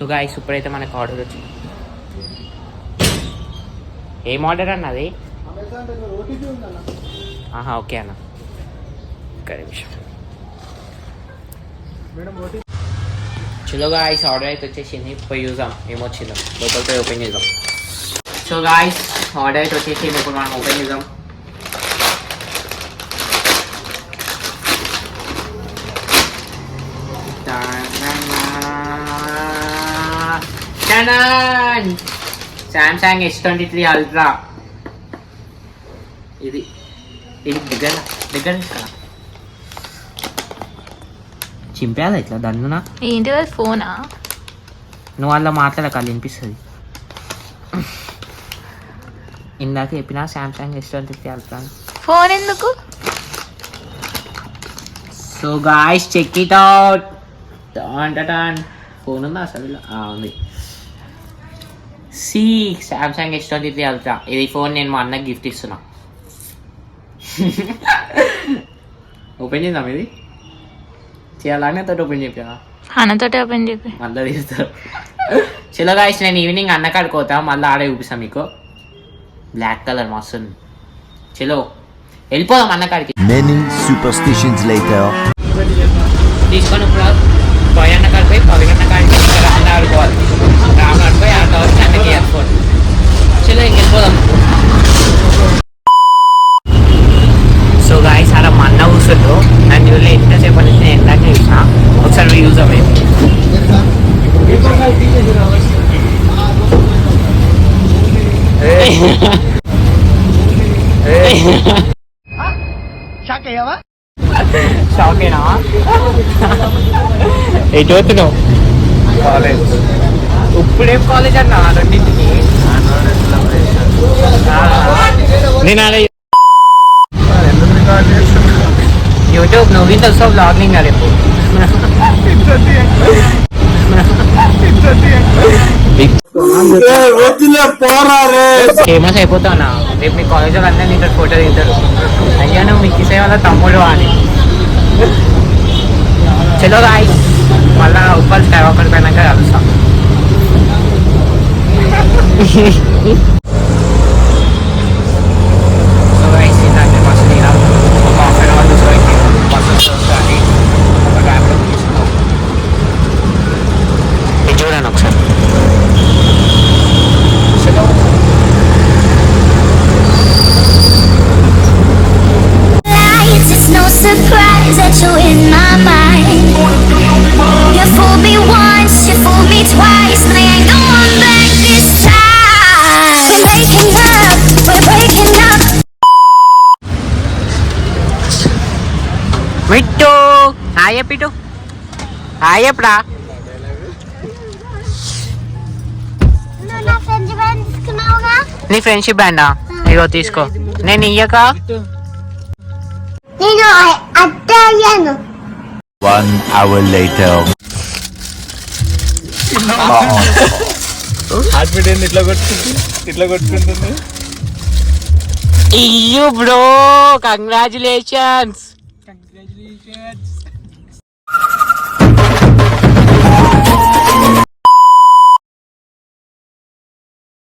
So guys ఇప్పుడైతే మనకు order వచ్చింది. ఏం ఆర్డర్ అన్నది? ఓకే అన్న, ఒక్క నిమిషం. చలో గాయ్స్ ఆర్డర్ అయితే వచ్చేసింది. పోయి చూద్దాం ఏమొచ్చిందో, లోపలితో ఓపెన్ చేద్దాం. సో గాయ్స్ ఆర్డర్ అయితే వచ్చేసింది, ఇప్పుడు మనం ఓపెన్ చేద్దాం. Samsung S23 Ultra. ఇది దగ్గర చింపేదా ఇట్లా దండునా? ఏంటి ఫోనా? నువ్వు అలా మాట్లాడక అది వినిపిస్తుంది. ఇందాక చెప్పిన సామ్సంగ్ S23 Ultra ఫోన్ ఎందుకు? So guys check it out. Phone ఉందా అసలు? ఉంది. Samsung S23 Ultra. ఇది ఫోన్ నేను మా అన్నకి గిఫ్ట్ ఇస్తున్నా. ఓపెన్ చేద్దాం. ఇది చేయాలని తోటి ఓపెన్ చెప్పా, అన్నతోటి ఓపెన్ చెప్పి మళ్ళీ తీస్తారు. చలో గాయ్స్ నేను ఈవినింగ్ అన్న కాడికి పోతా, మళ్ళీ ఆడే చూపిస్తాను మీకు. బ్లాక్ కలర్ మస్తు. చలో వెళ్ళిపోదాం అన్న కాడికి. తీసుకొని ఇప్పుడు పోయి అన్న కాడికి పోయి పవి అన్న కాడికి రామ్ ఆడుకోవాలి. రామ్ ఆడిపోయి ఆడ వచ్చి అన్నకి వేసుకోవాలి. చలో వెళ్ళిపోదాం. సో గాయ్స్ ఆడ మా అన్న కూర్చుంటూ నన్ను చూడలే ఎంతసేపు నుంచి నేను ఎందాక చూసిన. ఒకసారి యూజ్ అవ్వేది. షాకేనా? ఎటు పోతున్నావు? కాలేజ్. ఇప్పుడేం కాలేజ్ అన్నా రెండింటికి? నేను అలా యూట్యూబ్ నువ్వు ఇంత వస్తావు బ్లాగింగ్ రేపు. ఫేమస్ అయిపోతావునా రేపు. మీ కాలేజ్ వాళ్ళు అందరినీ ఇక్కడ ఫోటో దిగుతారు. అయ్యా నువ్వు మీకు ఇసే వాళ్ళ తమ్ముడు అని. చలో గాయ్స్ మళ్ళా ఉప్పల్ స్కై వాకర్ పోయినాక కలుస్తాం. సో గాయ్స్ ఇందాక బస్సు దిగాం. ఒక హాఫ్ అన్ అవర్ చూసుకోండి బస్సు వస్తుంది. ఒక ర్యాపిడో తీసుకున్నాం. ఇది చూడండి ఒకసారి. చలో it's no surprise that you're in my mind. You fooled me once, you fooled me twice, and I ain't going back this time. We're breaking up. మిట్టు హాయ్ పిటు హాయ్ ఎప్పుడా? నీ ఫ్రెండ్షిప్ బ్యాండా? ఇగో తీసుకో. నేను ఇయ్యక నేను అత్తయ్యను. 1 hour later. హార్ట్ బీట్ ఏంది ఇట్లా కొట్టుకుంటుంది? ఇయ్యు బ్రో, కంగ్రాచులేషన్స్.